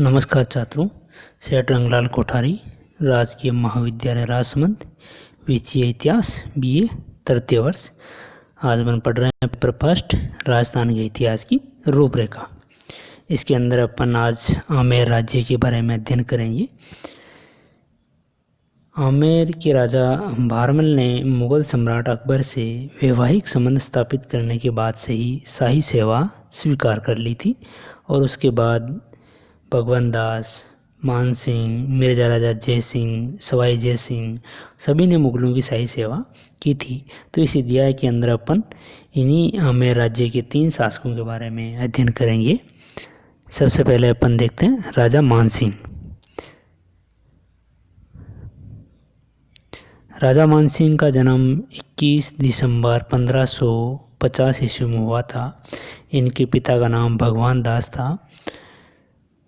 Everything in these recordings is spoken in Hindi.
नमस्कार छात्रों, सेठ रंगलाल कोठारी, राजकीय महाविद्यालय राजसमंद, विषय इतिहास, बीए तृतीय वर्ष। आज अपन पढ़ रहे हैं पेपर फर्स्ट, राजस्थान के इतिहास की रूपरेखा। इसके अंदर अपन आज आमेर राज्य के बारे में अध्ययन करेंगे। आमेर के राजा भारमल ने मुगल सम्राट अकबर से वैवाहिक संबंध स्थापित करने के बाद से ही शाही सेवा स्वीकार कर ली थी और उसके बाद भगवान दास, मान सिंह, मिर्जा राजा जय सिंह, सवाई जय सिंह सभी ने मुगलों की शाही सेवा की थी। तो इस अध्याय के अंदर अपन इन्हीं आमेर राज्य के 3 शासकों के बारे में अध्ययन करेंगे। सबसे पहले अपन देखते हैं राजा मान सिंह। राजा मान सिंह का जन्म 21 दिसंबर 1550 ईस्वी में हुआ था। इनके पिता का नाम भगवान दास था।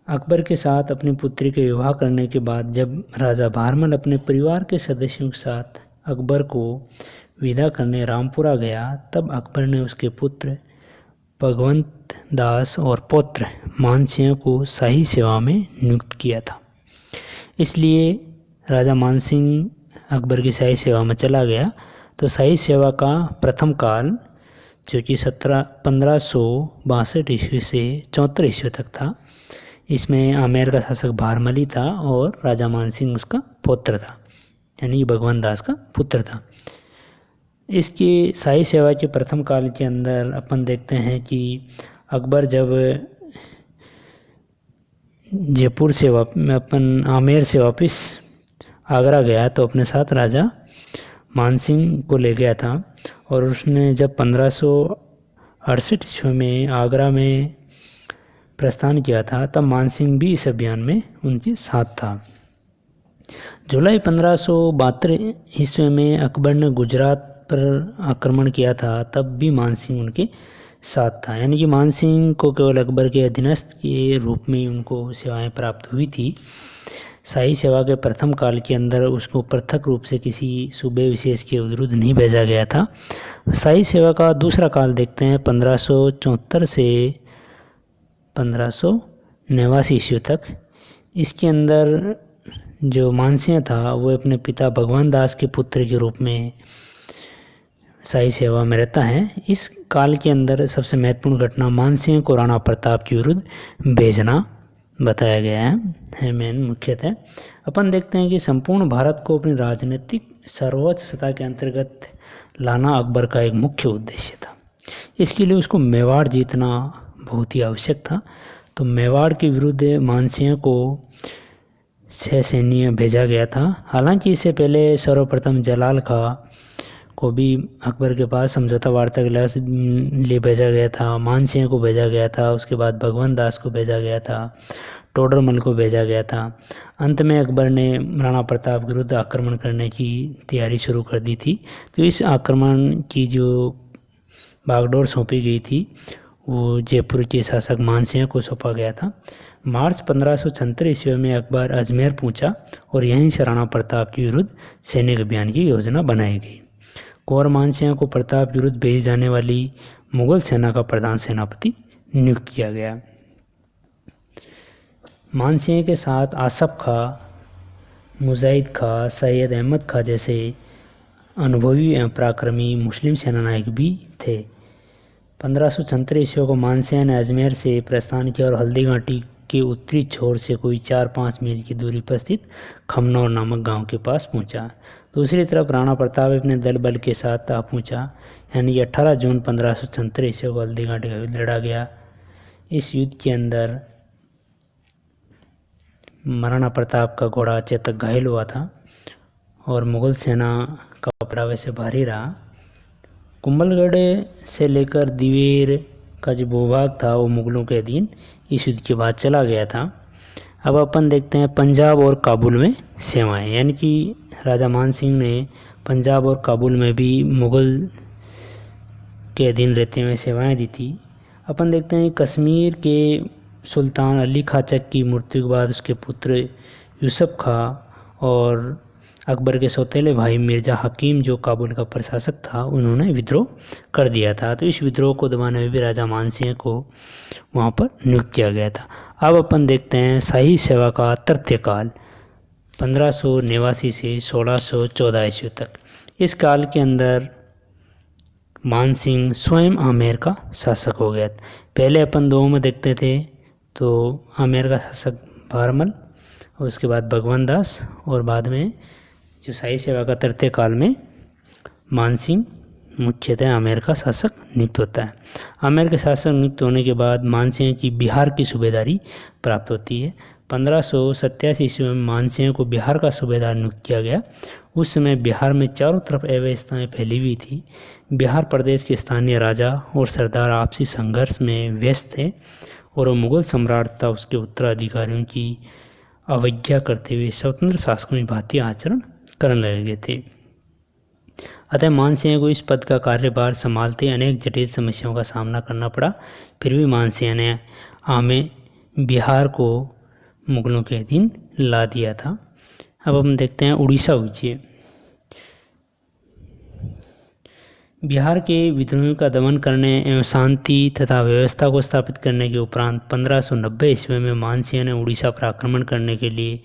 अकबर के साथ अपनी पुत्री के विवाह करने के बाद जब राजा भारमल अपने परिवार के सदस्यों के साथ अकबर को विदा करने रामपुरा गया, तब अकबर ने उसके पुत्र भगवंत दास और पौत्र मान सिंह को शाही सेवा में नियुक्त किया था। इसलिए राजा मान सिंह अकबर की शाही सेवा में चला गया। तो शाही सेवा का प्रथम काल जो कि 1562 ईस्वी से 74 ईस्वी तक था, इसमें आमेर का शासक भारमल ही था और राजा मान सिंह उसका पुत्र था, यानी भगवान दास का पुत्र था। इसकी शाही सेवा के प्रथम काल के अंदर अपन देखते हैं कि अकबर जब जयपुर से अपन आमेर से वापस आगरा गया तो अपने साथ राजा मान सिंह को ले गया था और उसने जब 1568 ईस्वी में आगरा में प्रस्थान किया था तब मान सिंह भी इस अभियान में उनके साथ था। जुलाई 1572 ईस्वी में अकबर ने गुजरात पर आक्रमण किया था, तब भी मान सिंह उनके साथ था। यानी कि मान सिंह को केवल अकबर के अधीनस्थ के रूप में उनको सेवाएं प्राप्त हुई थी। शाही सेवा के प्रथम काल के अंदर उसको पृथक रूप से किसी सूबे विशेष के विरुद्ध नहीं भेजा गया था। शाही सेवा का दूसरा काल देखते हैं 1574 से 1589 ईस्वी तक। इसके अंदर जो मान सिंह था वो अपने पिता भगवान दास के पुत्र के रूप में शाही सेवा में रहता है। इस काल के अंदर सबसे महत्वपूर्ण घटना मान सिंह को राणा प्रताप के विरुद्ध भेजना बताया गया है मेन मुख्यतः। अपन देखते हैं कि संपूर्ण भारत को अपनी राजनीतिक सर्वोच्च सत्ता के अंतर्गत लाना अकबर का एक मुख्य उद्देश्य था। इसके लिए उसको मेवाड़ जीतना बहुत ही आवश्यक था। तो मेवाड़ के विरुद्ध मान सिंह को 6 सैन्य भेजा गया था। हालांकि इससे पहले सर्वप्रथम जलाल खां को भी अकबर के पास समझौता वार्ता के लिए भेजा गया था। मान सिंह को भेजा गया था, उसके बाद भगवान दास को भेजा गया था, टोडरमल को भेजा गया था। अंत में अकबर ने राणा प्रताप के विरुद्ध आक्रमण करने की तैयारी शुरू कर दी थी। तो इस आक्रमण की जो बागडोर सौंपी गई थी वो जयपुर के शासक मान सिंह को सौंपा गया था। मार्च 1576 ईस्वी में अकबर अजमेर पहुंचा और यहीं से राणा प्रताप के विरुद्ध सैनिक अभियान की योजना बनाई गई। कुंवर मान सिंह को प्रताप के विरुद्ध भेजी जाने वाली मुगल सेना का प्रधान सेनापति नियुक्त किया गया। मान सिंह के साथ आसफ खां, मुजाहिद खां, सैयद अहमद खां जैसे अनुभवी एवं पराक्रमी मुस्लिम सेनानायक भी थे। 1576 ईस्वी को मान सिंह ने अजमेर से प्रस्थान किया और हल्दी घाटी के उत्तरी छोर से कोई 4-5 मील की दूरी पर स्थित खमनौर नामक गांव के पास पहुंचा। दूसरी तरफ राणा प्रताप अपने दल बल के साथ आ पहुंचा। यानी कि 18 जून 1576 ईस्वी को हल्दी घाटी का युद्ध लड़ा गया। इस युद्ध के अंदर महाराणा प्रताप का घोड़ा चेतक घायल हुआ था और मुगल सेना का पड़ाव से भारी रहा। कुंभलगढ़ से लेकर दिवेर का जो भूभाग था वो मुगलों के अधीन इस युद्ध के बाद चला गया था। अब अपन देखते हैं पंजाब और काबुल में सेवाएं। यानी कि राजा मान सिंह ने पंजाब और काबुल में भी मुगल के अधीन रहते हुए सेवाएं दी थी। अपन देखते हैं कश्मीर के सुल्तान अली खां चक की मृत्यु के बाद उसके पुत्र यूसुफ खां और अकबर के सौतेले भाई मिर्ज़ा हकीम जो काबुल का प्रशासक था, उन्होंने विद्रोह कर दिया था। तो इस विद्रोह को दबाने में भी राजा मान सिंह को वहाँ पर नियुक्त किया गया था। अब अपन देखते हैं शाही सेवा का तृतीयकाल 1589 से 1614 ईस्वी तक। इस काल के अंदर मानसिंह स्वयं आमेर का शासक हो गया। पहले अपन दो में देखते थे, तो आमेर का शासक भारमल और उसके बाद भगवान दास, और बाद में जो शाही सेवा का तृतीय काल में मानसिंह मुख्यतः आमेर का शासक नियुक्त होता है। आमेर के शासक नियुक्त होने के बाद मानसिंह की बिहार की सूबेदारी प्राप्त होती है। 1587 ईस्वी में मानसिंह को बिहार का सूबेदार नियुक्त किया गया। उस समय बिहार में चारों तरफ अव्यवस्थाएं फैली हुई थी। बिहार प्रदेश के स्थानीय राजा और सरदार आपसी संघर्ष में व्यस्त थे और वो मुगल सम्राट तथा उसके उत्तराधिकारियों की अवज्ञा करते हुए स्वतंत्र शासकों की भांति आचरण करने लगे थे। अतः मानसिंह को इस पद का कार्यभार संभालते अनेक जटिल समस्याओं का सामना करना पड़ा। फिर भी मानसिंह ने बिहार को मुगलों के अधीन ला दिया था। अब हम देखते हैं उड़ीसा विजय। बिहार के विद्रोहियों का दमन करने एवं शांति तथा व्यवस्था को स्थापित करने के उपरांत 1590 ईस्वी में मानसिंह ने उड़ीसा पर आक्रमण करने के लिए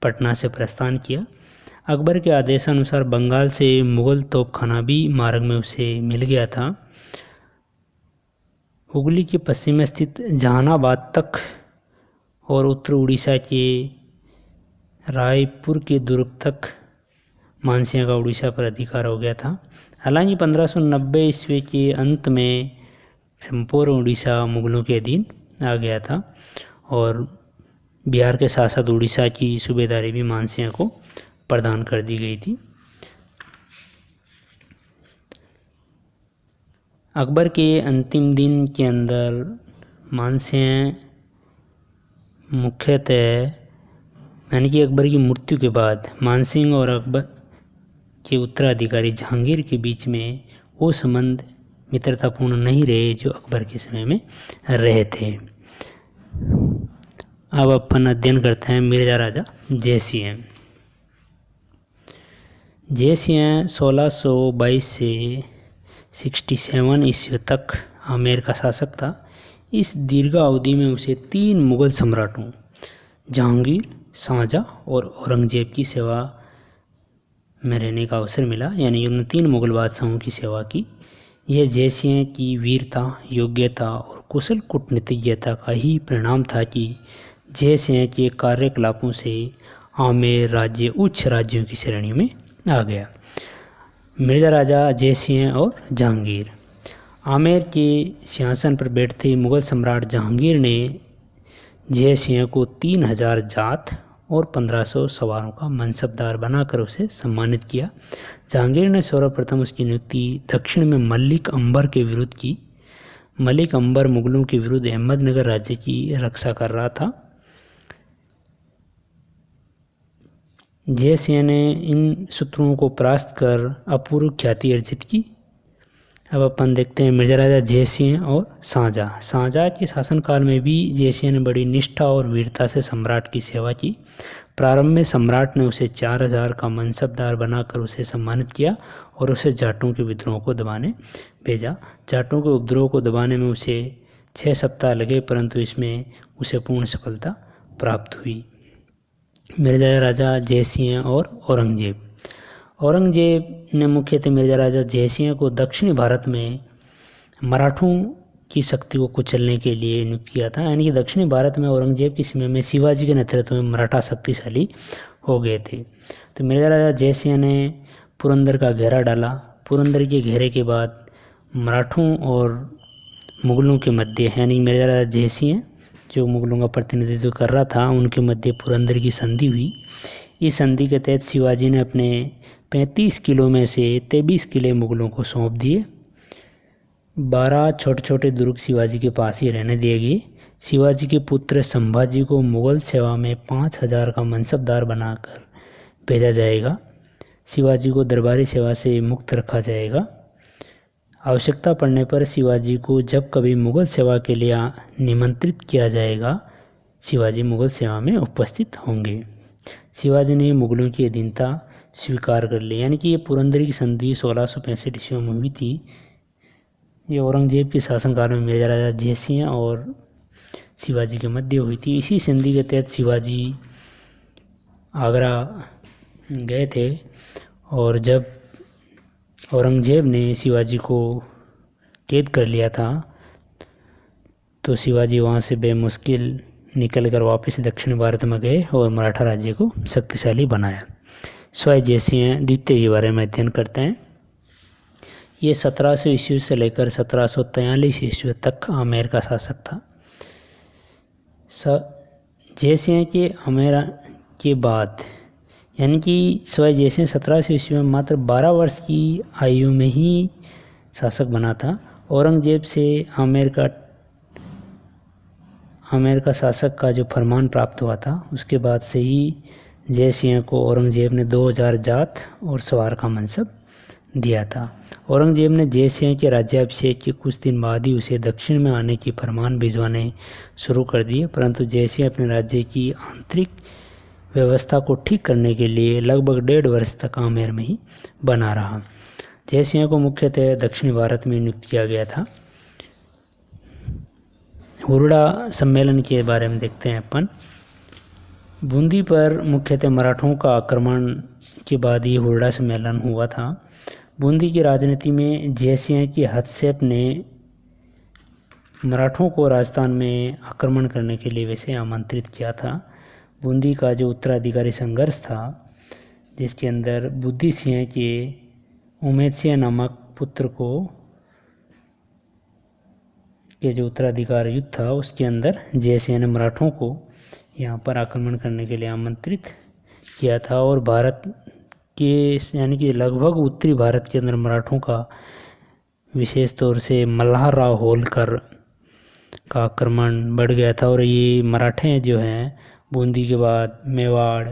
पटना से प्रस्थान किया। अकबर के आदेशानुसार बंगाल से मुगल तोपखाना भी मार्ग में उसे मिल गया था। हुगली के पश्चिम में स्थित जहानाबाद तक और उत्तर उड़ीसा के रायपुर के दुर्ग तक मानसिंह का उड़ीसा पर अधिकार हो गया था। हालांकि 1590 ईस्वी के अंत में संपूर्ण उड़ीसा मुगलों के अधीन आ गया था और बिहार के साथ साथ उड़ीसा की सूबेदारी भी मानसिंह को प्रदान कर दी गई थी। अकबर के अंतिम दिन के अंदर मानसिंह मुख्यतः यानी कि अकबर की मृत्यु के बाद मानसिंह और अकबर के उत्तराधिकारी जहांगीर के बीच में वो संबंध मित्रतापूर्ण नहीं रहे जो अकबर के समय में रहे थे। अब अपन अध्ययन करते हैं मिर्जा राजा जयसिंह। जयसिंह 1622 से 67 ईस्वी तक आमेर का शासक था। इस दीर्घ अवधि में उसे 3 मुगल सम्राटों जहांगीर, शाहजहाँ और औरंगजेब की सेवा में रहने का अवसर मिला, यानी उन्होंने 3 मुगल बादशाहों की सेवा की। यह जयसिंह की वीरता, योग्यता और कुशल कूटनीतिज्ञता का ही परिणाम था कि जयसिंह के कार्यकलापों से आमेर राज्य उच्च राज्यों की श्रेणी में आ गया। मिर्जा राजा जयसिंह और जहांगीर। आमेर के सिंहासन पर बैठते मुगल सम्राट जहांगीर ने जयसिंह को 3000 जात और 1500 सवारों का मनसबदार बनाकर उसे सम्मानित किया। जहांगीर ने सर्वप्रथम उसकी नियुक्ति दक्षिण में मलिक अंबर के विरुद्ध की। मलिक अंबर मुगलों के विरुद्ध अहमदनगर राज्य की रक्षा कर रहा था। जयसिंह ने इन शत्रुओं को परास्त कर अपूर्व ख्याति अर्जित की। अब अपन देखते हैं मिर्जा राजा जयसिंह और शाहजहाँ। शाहजहाँ के शासनकाल में भी जयसिंह ने बड़ी निष्ठा और वीरता से सम्राट की सेवा की। प्रारंभ में सम्राट ने उसे 4000 का मनसबदार बनाकर उसे सम्मानित किया और उसे जाटों के विद्रोह को दबाने भेजा। जाटों के उपद्रव को दबाने में उसे 6 सप्ताह लगे, परंतु इसमें उसे पूर्ण सफलता प्राप्त हुई। मिर्जा राजा जयसिंह और औरंगजेब। औरंगजेब ने मुख्यतः मिर्जा राजा जयसिंह को दक्षिणी भारत में मराठों की शक्ति को कुचलने के लिए नियुक्त किया था। यानी कि दक्षिणी भारत में औरंगजेब के समय में शिवाजी के नेतृत्व में मराठा शक्तिशाली हो गए थे। तो मिर्जा राजा जयसिंह ने पुरंदर का घेरा डाला। पुरंदर के घेरे के बाद मराठों और मुगलों के मध्य, यानी मिर्जा राजा जयसिंह जो मुगलों का प्रतिनिधित्व कर रहा था, उनके मध्य पुरंदर की संधि हुई। इस संधि के तहत शिवाजी ने अपने 35 किलों में से 23 किले मुगलों को सौंप दिए। 12 छोटे छोटे दुर्ग शिवाजी के पास ही रहने दिए गए। शिवाजी के पुत्र संभाजी को मुगल सेवा में 5000 का मनसबदार बनाकर भेजा जाएगा। शिवाजी को दरबारी सेवा से मुक्त रखा जाएगा। आवश्यकता पड़ने पर शिवाजी को जब कभी मुगल सेवा के लिए निमंत्रित किया जाएगा, शिवाजी मुगल सेवा में उपस्थित होंगे। शिवाजी ने मुगलों की अधीनता स्वीकार कर ली। यानी कि ये पुरंदर की संधि 1665 ईस्वी में हुई थी। ये औरंगजेब के शासनकाल में मिर्जा राजा जयसिंह और शिवाजी के मध्य हुई थी। इसी संधि के तहत शिवाजी आगरा गए थे और जब औरंगजेब ने शिवाजी को कैद कर लिया था तो शिवाजी वहाँ से बेमुश्किल निकलकर वापस दक्षिण भारत में गए और मराठा राज्य को शक्तिशाली बनाया। स्वाय जयसिंह द्वितीय के बारे में अध्ययन करते हैं। ये 1700 ईस्वी से लेकर 1743 ईस्वी तक आमेर का शासक था। जयसिंह के आमेर के बाद यानी कि स्वाय जयसिंह 1700 ईस्वी में मात्र 12 वर्ष की आयु में ही शासक बना था। औरंगजेब से आमेर का शासक का जो फरमान प्राप्त हुआ था उसके बाद से ही जयसिंह को औरंगजेब ने 2000 जात और सवार का मनसब दिया था। औरंगजेब ने जयसिंह के राज्याभिषेक के कुछ दिन बाद ही उसे दक्षिण में आने की फरमान भिजवाने शुरू कर दिए, परंतु जयसिंह अपने राज्य की आंतरिक व्यवस्था को ठीक करने के लिए लगभग 1.5 वर्ष तक आमेर में ही बना रहा। जयसिंह को मुख्यतः दक्षिणी भारत में नियुक्त किया गया था। हुरडा सम्मेलन के बारे में देखते हैं अपन। बूंदी पर मुख्यतः मराठों का आक्रमण के बाद ही हुरडा सम्मेलन हुआ था। बूंदी की राजनीति में जयसिंह की हस्तक्षेप ने मराठों को राजस्थान में आक्रमण करने के लिए वैसे आमंत्रित किया था। बूंदी का जो उत्तराधिकारी संघर्ष था जिसके अंदर बुद्धि सिंह के उमेद सिंह नामक पुत्र को के जो उत्तराधिकार युद्ध था उसके अंदर जयसिंह ने मराठों को यहाँ पर आक्रमण करने के लिए आमंत्रित किया था और भारत के यानी कि लगभग उत्तरी भारत के अंदर मराठों का विशेष तौर से मल्हारराव होलकर का आक्रमण बढ़ गया था और ये मराठे जो हैं बूंदी के बाद मेवाड़,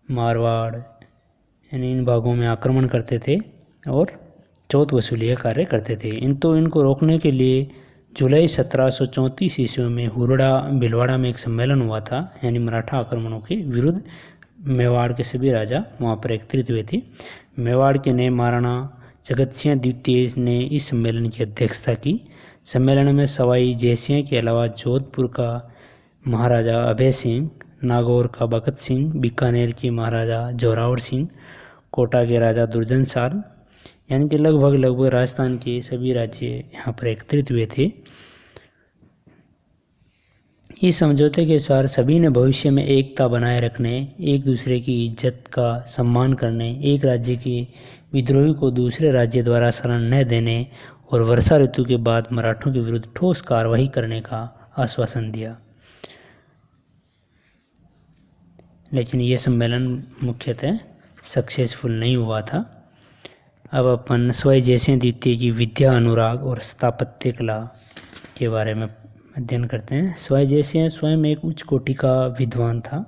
मारवाड़ यानी इन भागों में आक्रमण करते थे और चौथ वसूली का कार्य करते थे। इनको रोकने के लिए जुलाई 1734 ईस्वी में हुरडा भिलवाड़ा में एक सम्मेलन हुआ था, यानी मराठा आक्रमणों के विरुद्ध। मेवाड़ के सभी राजा वहाँ पर एकत्रित हुए थे। मेवाड़ के नए महाराणा जगत सिंह द्वितीय ने इस सम्मेलन की अध्यक्षता की। सम्मेलन में सवाई जयसिंह के अलावा जोधपुर का महाराजा अभय सिंह, नागौर का भगत सिंह, बीकानेर के महाराजा जोरावर सिंह, कोटा के राजा दुर्जन साल यानी कि लगभग राजस्थान के सभी राज्य यहाँ पर एकत्रित हुए थे। इस समझौते के अनुसार सभी ने भविष्य में एकता बनाए रखने, एक दूसरे की इज्जत का सम्मान करने, एक राज्य के विद्रोही को दूसरे राज्य द्वारा शरण न देने और वर्षा ऋतु के बाद मराठों के विरुद्ध ठोस कार्रवाई करने का आश्वासन दिया। लेकिन यह सम्मेलन मुख्यतः सक्सेसफुल नहीं हुआ था। अब अपन स्वाय जयसिंह द्वितीय की विद्या, अनुराग और स्थापत्य कला के बारे में अध्ययन करते हैं। स्वाय जयसिंह स्वयं एक उच्च कोटि का विद्वान था।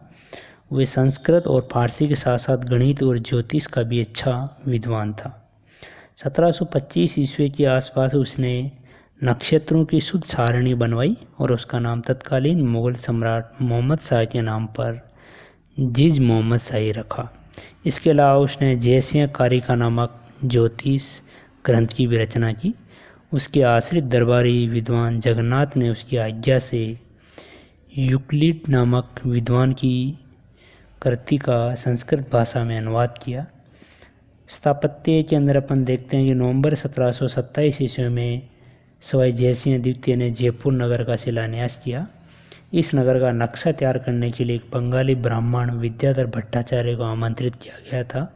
वे संस्कृत और फारसी के साथ साथ गणित और ज्योतिष का भी अच्छा विद्वान था। 1725 ईस्वी के आसपास उसने नक्षत्रों की शुद्ध सारणी बनवाई और उसका नाम तत्कालीन मुगल सम्राट मोहम्मद शाह के नाम पर जिज मोहम्मद शाही रखा। इसके अलावा उसने जयसिंह कारिका नामक ज्योतिष ग्रंथ की भी रचना की। उसके आश्रित दरबारी विद्वान जगन्नाथ ने उसकी आज्ञा से यूक्लिड नामक विद्वान की कृति का संस्कृत भाषा में अनुवाद किया। स्थापत्य के अंदर अपन देखते हैं कि नवंबर 1727 ईस्वी में सवाई जयसिंह द्वितीय ने जयपुर नगर का शिलान्यास किया। इस नगर का नक्शा तैयार करने के लिए एक बंगाली ब्राह्मण विद्याधर भट्टाचार्य को आमंत्रित किया गया था।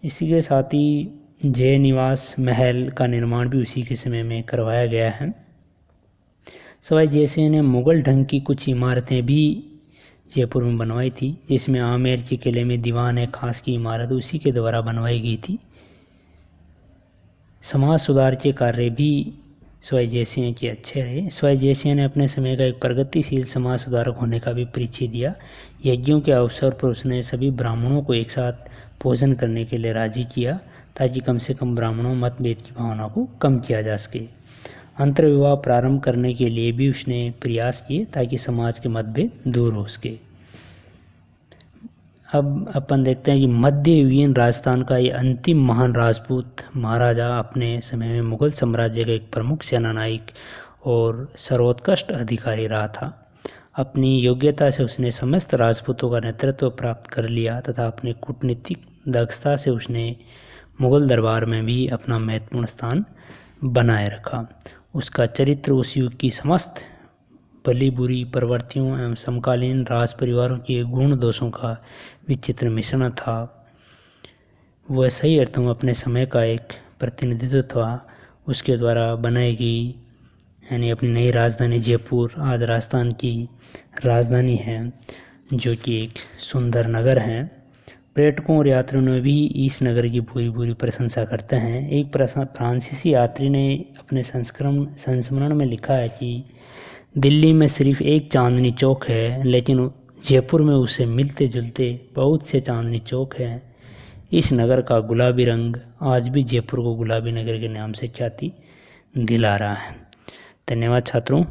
इसी के साथ ही जय निवास महल का निर्माण भी उसी के समय में करवाया गया है। सवाई जयसिंह ने मुगल ढंग की कुछ इमारतें भी जयपुर में बनवाई थी, जिसमें आमेर के किले में दीवान ए खास की इमारत उसी के द्वारा बनवाई गई थी। समाज सुधार के कार्य भी सवाई जयसिंह के अच्छे रहे। सवाई जयसिंह ने अपने समय का एक प्रगतिशील समाज सुधारक होने का भी परिचय दिया। यज्ञों के अवसर पर उसने सभी ब्राह्मणों को एक साथ भोजन करने के लिए राजी किया ताकि कम से कम ब्राह्मणों मतभेद की भावना को कम किया जा सके। अंतर्विवाह प्रारंभ करने के लिए भी उसने प्रयास किए ताकि समाज के मतभेद दूर हो सके। अब अपन देखते हैं कि मध्ययुगीन राजस्थान का ये अंतिम महान राजपूत महाराजा अपने समय में मुगल साम्राज्य का एक प्रमुख सेनानायक और सर्वोत्कृष्ट अधिकारी रहा था। अपनी योग्यता से उसने समस्त राजपूतों का नेतृत्व प्राप्त कर लिया तथा अपनी कूटनीतिक दक्षता से उसने मुगल दरबार में भी अपना महत्वपूर्ण स्थान बनाए रखा। उसका चरित्र उस युग की समस्त भली बुरी प्रवृत्तियों एवं समकालीन राज परिवारों के गुण दोषों का विचित्र मिश्रण था। वह सही अर्थों में अपने समय का एक प्रतिनिधित्व था। उसके द्वारा बनाई गई यानी अपनी नई राजधानी जयपुर आज राजस्थान की राजधानी है, जो कि एक सुंदर नगर है। पर्यटकों और यात्रियों ने भी इस नगर की पूरी पूरी प्रशंसा करते हैं। एक फ्रांसीसी यात्री ने अपने संस्मरण में लिखा है कि दिल्ली में सिर्फ एक चांदनी चौक है, लेकिन जयपुर में उसे मिलते जुलते बहुत से चांदनी चौक हैं। इस नगर का गुलाबी रंग आज भी जयपुर को गुलाबी नगर के नाम से ख्याति दिला रहा है। धन्यवाद छात्रों।